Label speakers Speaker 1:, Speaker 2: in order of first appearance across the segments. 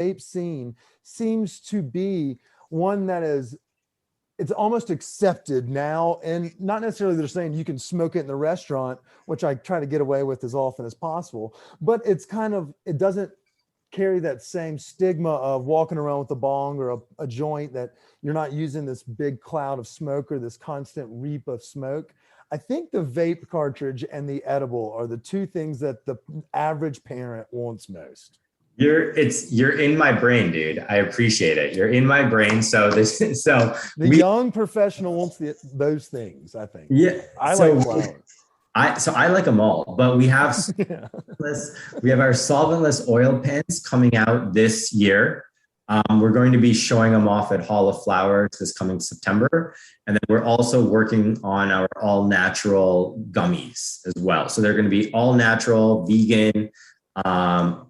Speaker 1: vape scene seems to be one that is, it's almost accepted now, and not necessarily they're saying you can smoke it in the restaurant, which I try to get away with as often as possible, but it's kind of, it doesn't carry that same stigma of walking around with a bong or a joint, that you're not using this big cloud of smoke or this constant reap of smoke. I think the vape cartridge and the edible are the two things that the average parent wants most.
Speaker 2: You're in my brain, dude. I appreciate it. You're in my brain. So
Speaker 1: The young professional wants those things, I think.
Speaker 2: yeah.
Speaker 1: I
Speaker 2: So
Speaker 1: like flowers.
Speaker 2: I like them all, but we have
Speaker 1: Yeah.
Speaker 2: we have our solventless oil pens coming out this year. We're going to be showing them off at Hall of Flowers this coming September, and then we're also working on our all natural gummies as well. So they're going to be all natural, vegan,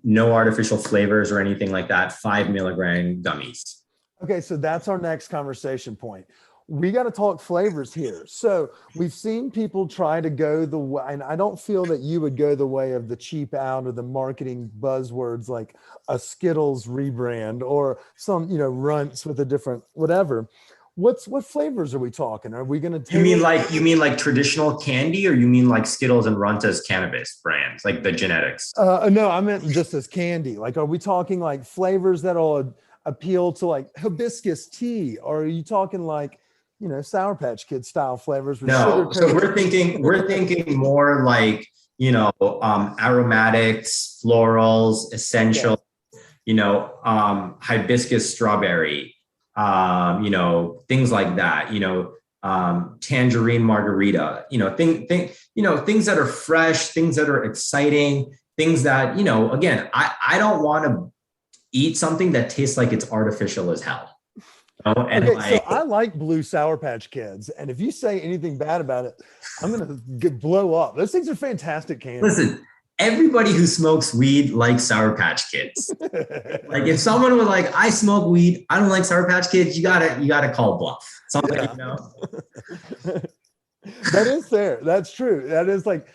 Speaker 2: no artificial flavors or anything like that. 5 milligram gummies.
Speaker 1: Okay, so that's our next conversation point. We got to talk flavors here. So we've seen people try to go the way, and I don't feel that you would go the way of the cheap out or the marketing buzzwords like a Skittles rebrand or some, runts with a different whatever. What flavors are we talking? Are we going to take?
Speaker 2: You mean like traditional candy, or you mean like Skittles and Runta's cannabis brands, like the genetics?
Speaker 1: No, I meant just as candy. Like, are we talking like flavors that'll appeal to like hibiscus tea? Or are you talking like, Sour Patch Kid style flavors? With
Speaker 2: No,
Speaker 1: sugar
Speaker 2: so we're thinking more like, aromatics, florals, essential, hibiscus strawberry, things like that, tangerine margarita, things that are fresh, things that are exciting, things that, again, I don't want to eat something that tastes like it's artificial as hell. And
Speaker 1: okay, so I like blue Sour Patch Kids, and if you say anything bad about it, I'm gonna blow up. Those things are fantastic candy.
Speaker 2: Listen, everybody who smokes weed likes Sour Patch Kids. Like if someone was like, "I smoke weed, I don't like Sour Patch Kids," you gotta call bluff. Something,
Speaker 1: yeah. That is fair. That's true. That's like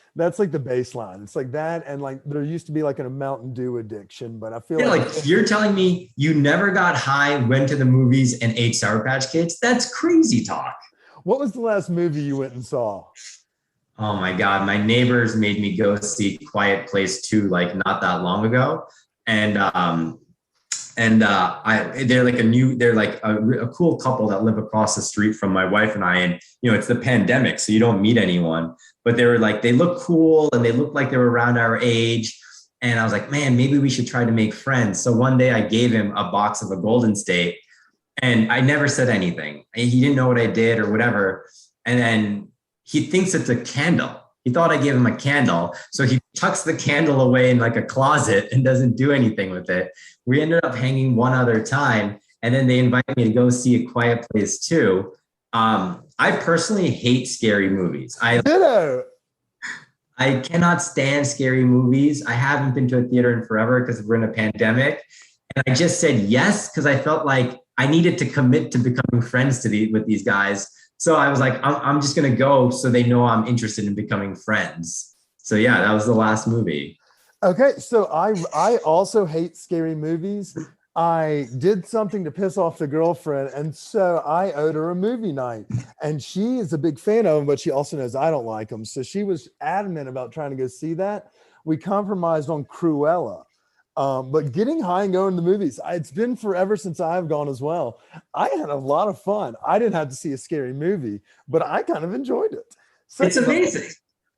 Speaker 1: the baseline. It's like that, and like there used to be like a Mountain Dew addiction, but I feel
Speaker 2: like you're telling me you never got high, went to the movies, and ate Sour Patch Kids. That's crazy talk.
Speaker 1: What was the last movie you went and saw?
Speaker 2: Oh my God, my neighbors made me go see Quiet Place 2 like not that long ago, and they're like a cool couple that live across the street from my wife and I, and it's the pandemic, so you don't meet anyone, but they look cool and they look like they were around our age, and I was like, man, maybe we should try to make friends. So one day I gave him a box of a Golden State, and I never said anything. He didn't know what I did or whatever, and then he thinks it's a candle. He thought I gave him a candle. So he tucks the candle away in like a closet and doesn't do anything with it. We ended up hanging one other time, and then they invited me to go see A Quiet Place 2. I personally hate scary movies. I cannot stand scary movies. I haven't been to a theater in forever because we're in a pandemic. And I just said yes because I felt like I needed to commit to becoming friends with these guys. So I was like, I'm just going to go so they know I'm interested in becoming friends. So yeah, that was the last movie.
Speaker 1: Okay, so I also hate scary movies. I did something to piss off the girlfriend, and so I owed her a movie night. And she is a big fan of them, but she also knows I don't like them. So she was adamant about trying to go see that. We compromised on Cruella. But getting high and going to the movies, it's been forever since I've gone as well. I had a lot of fun. I didn't have to see a scary movie, but I kind of enjoyed it. So,
Speaker 2: it's amazing.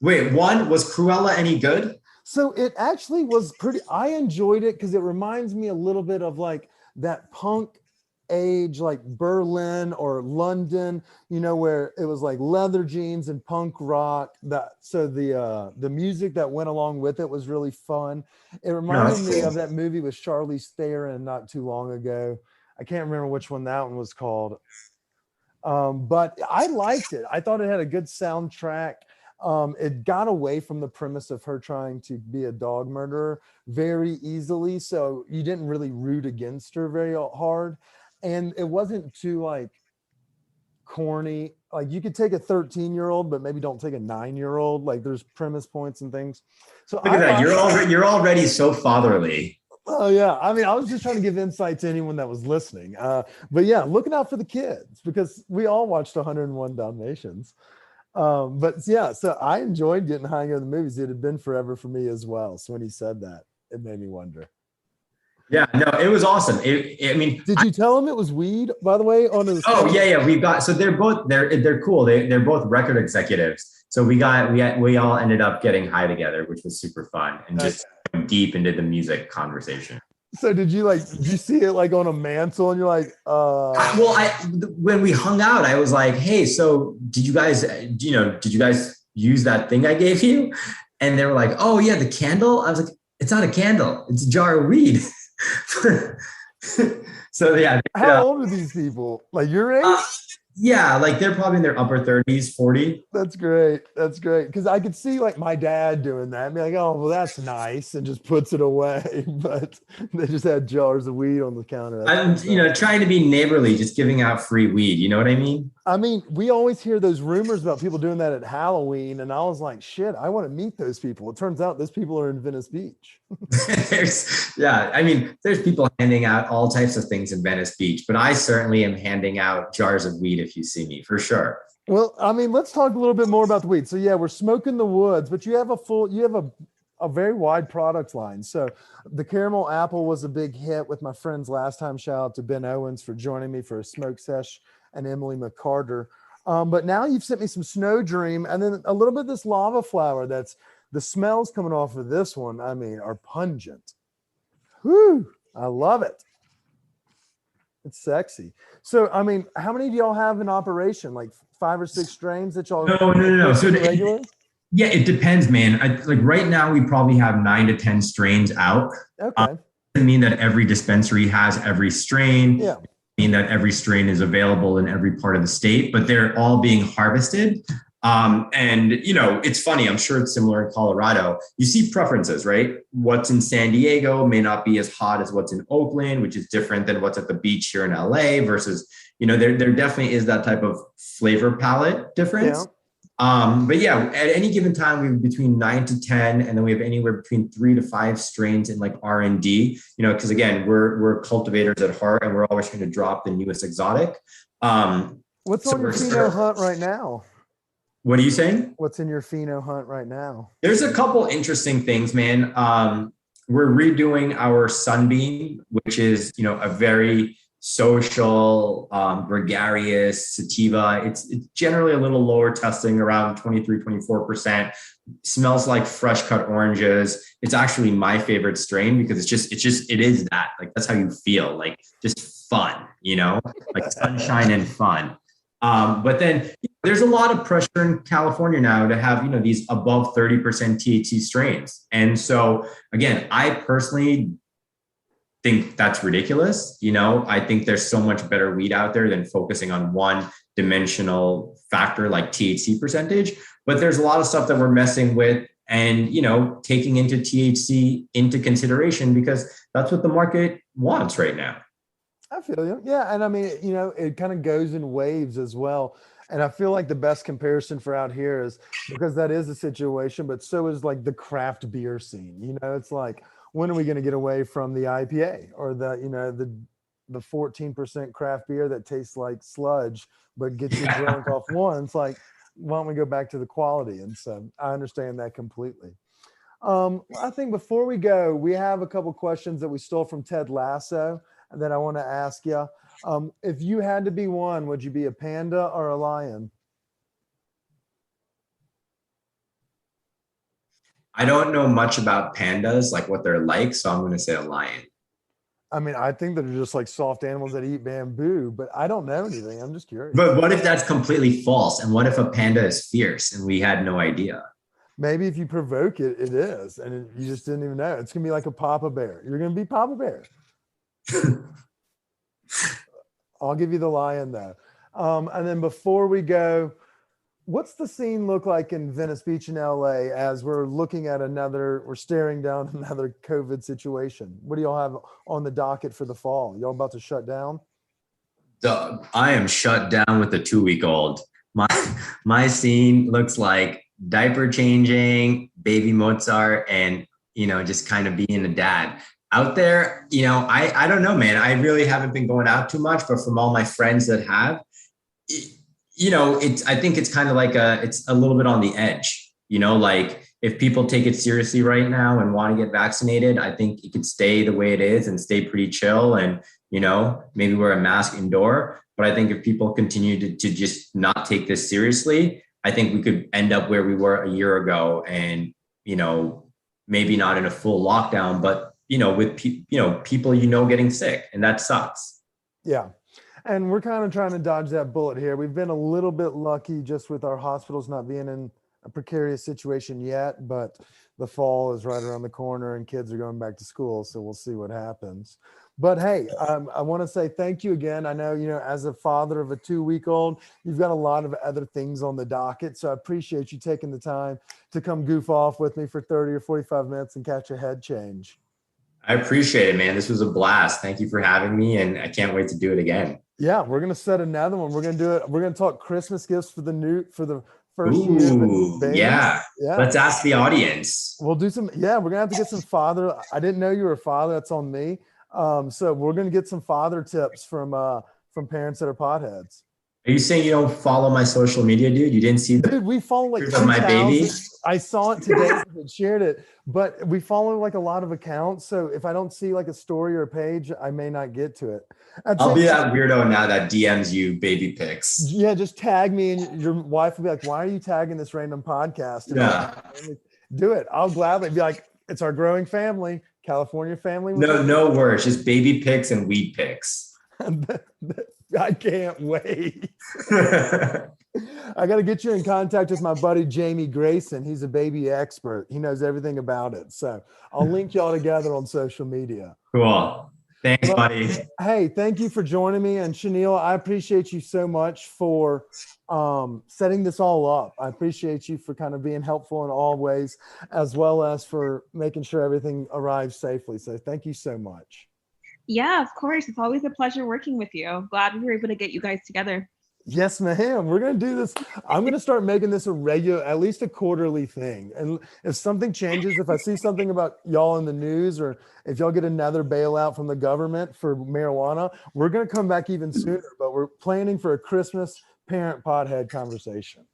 Speaker 2: Wait, was Cruella any good?
Speaker 1: So it actually was I enjoyed it because it reminds me a little bit of like that punk age, like Berlin or London, where it was like leather jeans and punk rock. So the music that went along with it was really fun. It reminded me of that movie with Charlize Theron not too long ago. I can't remember which one that one was called. But I liked it. I thought it had a good soundtrack. It got away from the premise of her trying to be a dog murderer very easily. So you didn't really root against her very hard. And it wasn't too like corny. Like you could take a 13-year-old, but maybe don't take a 9-year-old. Like there's premise points and things. So
Speaker 2: look at that. You're already so fatherly.
Speaker 1: Oh yeah, I mean, I was just trying to give insight to anyone that was listening. But yeah, looking out for the kids because we all watched 101 Dalmatians. But yeah, so I enjoyed getting high on the movies. It had been forever for me as well. So when he said that, it made me wonder.
Speaker 2: Yeah, no, it was awesome. I mean,
Speaker 1: Did you tell him it was weed, by the way, on his
Speaker 2: oh
Speaker 1: schedule?
Speaker 2: yeah, we've got, so they're cool. They're both record executives. So we all ended up getting high together, which was super fun and
Speaker 1: Okay.
Speaker 2: just deep into the music conversation.
Speaker 1: So did you see it like on a mantle and you're like,
Speaker 2: Well, when we hung out, I was like, "Hey, so did you guys use that thing I gave you?" And they were like, "Oh yeah, the candle." I was like, "It's not a candle; it's a jar of weed." So yeah,
Speaker 1: how old are these people? Like your age?
Speaker 2: uh, yeah, like they're probably in their upper 30s, 40.
Speaker 1: That's great. That's great. Because I could see like my dad doing that and be like, oh, well, that's nice, and just puts it away. But they just had jars of weed on the counter.
Speaker 2: I'm, trying to be neighborly, just giving out free weed. You know what I mean?
Speaker 1: I mean, we always hear those rumors about people doing that at Halloween. And I was like, shit, I want to meet those people. It turns out those people are in Venice Beach.
Speaker 2: There's people handing out all types of things in Venice Beach, but I certainly am handing out jars of weed if you see me, for sure.
Speaker 1: Well, I mean, let's talk a little bit more about the weed. So yeah, we're smoking the woods, but you have a very wide product line. So the caramel apple was a big hit with my friends last time. Shout out to Ben Owens for joining me for a smoke sesh and Emily McCarter. But now you've sent me some Snow Dream and then a little bit of this lava flower. That's the smells coming off of this one. I mean, are pungent. Whew, I love it. It's sexy. So, I mean, how many do y'all have in operation? Like 5 or 6 strains that y'all
Speaker 2: No. So
Speaker 1: regular?
Speaker 2: yeah, it depends, man. Like right now, we probably have 9 to 10 strains out.
Speaker 1: Okay.
Speaker 2: Doesn't mean that every dispensary has every strain.
Speaker 1: Yeah.
Speaker 2: Mean that every strain is available in every part of the state, but they're all being harvested. And it's funny. I'm sure it's similar in Colorado. You see preferences, right? What's in San Diego may not be as hot as what's in Oakland, which is different than what's at the beach here in LA. Versus, there definitely is that type of flavor palette difference.
Speaker 1: Yeah.
Speaker 2: But yeah, at any given time, we have between 9 to 10, and then we have anywhere between 3 to 5 strains in like R&D, because again, we're cultivators at heart and we're always trying to drop the newest exotic.
Speaker 1: What's on your pheno hunt right now?
Speaker 2: What are you saying?
Speaker 1: What's in your pheno hunt right now?
Speaker 2: There's a couple interesting things, man. We're redoing our Sunbeam, which is, a very social, gregarious sativa. It's generally a little lower testing, around 23, 24%. Smells like fresh cut oranges. It's actually my favorite strain because it is that, like, that's how you feel, like just fun, like sunshine and fun. But then there's a lot of pressure in California now to have, these above 30% THC strains. And so again, I personally think that's ridiculous. I think there's so much better weed out there than focusing on one dimensional factor like THC percentage. But there's a lot of stuff that we're messing with and, taking into THC into consideration because that's what the market wants right now.
Speaker 1: I feel you. Yeah. And I mean, it kind of goes in waves as well. And I feel like the best comparison for out here is because that is a situation, but so is like the craft beer scene. It's like, when are we going to get away from the IPA or the 14% craft beer that tastes like sludge, but gets you drunk off one? It's like, why don't we go back to the quality? And so I understand that completely. I think before we go, we have a couple questions that we stole from Ted Lasso that I want to ask you. If you had to be one, would you be a panda or a lion?
Speaker 2: I don't know much about pandas, like what they're like, so I'm going to say a lion.
Speaker 1: I mean, I think they're just like soft animals that eat bamboo, but I don't know anything. I'm just curious.
Speaker 2: But what if that's completely false? And what if a panda is fierce and we had no idea?
Speaker 1: Maybe if you provoke it, it is, and you just didn't even know. It's going to be like a Papa Bear. You're going to be Papa Bear. I'll give you the lion though. And then before we go, what's the scene look like in Venice Beach in LA as we're staring down another COVID situation? What do y'all have on the docket for the fall? Y'all about to shut down?
Speaker 2: I am shut down with a 2-week-old. My scene looks like diaper changing, baby Mozart, and just kind of being a dad. Out there, I don't know, man. I really haven't been going out too much, but from all my friends that have, I think it's kind of like it's a little bit on the edge, like if people take it seriously right now and want to get vaccinated, I think it could stay the way it is and stay pretty chill and, maybe wear a mask indoor. But I think if people continue to just not take this seriously, I think we could end up where we were a year ago and, maybe not in a full lockdown, but, with people, getting sick, and that sucks.
Speaker 1: Yeah. And we're kind of trying to dodge that bullet here. We've been a little bit lucky just with our hospitals not being in a precarious situation yet, but the fall is right around the corner and kids are going back to school. So we'll see what happens. But hey, I want to say thank you again. I know, as a father of a 2-week-old, you've got a lot of other things on the docket. So I appreciate you taking the time to come goof off with me for 30 or 45 minutes and catch a head change.
Speaker 2: I appreciate it, man. This was a blast. Thank you for having me, and I can't wait to do it again.
Speaker 1: Yeah, we're gonna set another one. We're gonna do it. We're gonna talk Christmas gifts for the first
Speaker 2: Ooh,
Speaker 1: year.
Speaker 2: yeah. Let's ask the audience.
Speaker 1: We'll do some. Yeah, we're gonna have to get some father. I didn't know you were a father. That's on me. So we're gonna get some father tips from parents that are potheads.
Speaker 2: Are you saying you don't follow my social media, dude? You didn't see the
Speaker 1: Dude, we follow like
Speaker 2: of my baby?
Speaker 1: I saw it today and shared it, but we follow like a lot of accounts. So if I don't see like a story or a page, I may not get to it.
Speaker 2: I'll be that weirdo now that DMs you baby pics.
Speaker 1: Yeah, just tag me and your wife will be like, why are you tagging this random podcast? And do it. I'll gladly be like, it's our growing family, California family.
Speaker 2: No words, just baby pics and weed pics.
Speaker 1: I can't wait. I got to get you in contact with my buddy, Jamie Grayson. He's a baby expert. He knows everything about it. So I'll link y'all together on social media.
Speaker 2: Cool. Thanks, buddy.
Speaker 1: Hey, thank you for joining me. And Shanil, I appreciate you so much for setting this all up. I appreciate you for kind of being helpful in all ways, as well as for making sure everything arrives safely. So thank you so much.
Speaker 3: Yeah, of course. It's always a pleasure working with you. Glad we were able to get you guys together.
Speaker 1: Yes, ma'am. We're going to do this. I'm going to start making this a regular, at least a quarterly thing. And if something changes, if I see something about y'all in the news, or if y'all get another bailout from the government for marijuana, we're going to come back even sooner. But we're planning for a Christmas parent pothead conversation.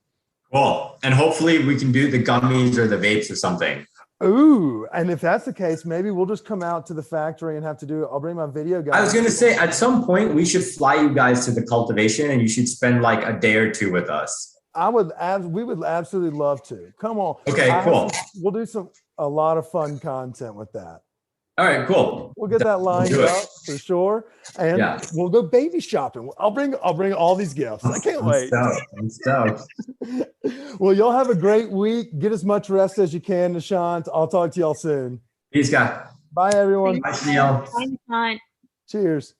Speaker 2: Cool. And hopefully we can do the gummies or the vapes or something.
Speaker 1: Ooh, and if that's the case, maybe we'll just come out to the factory and have to do it. I'll bring my video guy.
Speaker 2: I was going to say, at some point, we should fly you guys to the cultivation and you should spend like a day or two with us.
Speaker 1: We would absolutely love to. Come on.
Speaker 2: Okay, cool.
Speaker 1: We'll do a lot of fun content with that.
Speaker 2: All right, cool.
Speaker 1: We'll get that lined up for sure. And we'll go baby shopping. I'll bring all these gifts. I can't wait.
Speaker 2: I'm stoked.
Speaker 1: Well, y'all have a great week. Get as much rest as you can, Nishant. I'll talk to y'all soon.
Speaker 2: Peace, guys.
Speaker 1: Bye, everyone.
Speaker 2: Bye, Neil.
Speaker 3: Bye, Nishant.
Speaker 1: Cheers.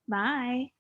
Speaker 3: Bye.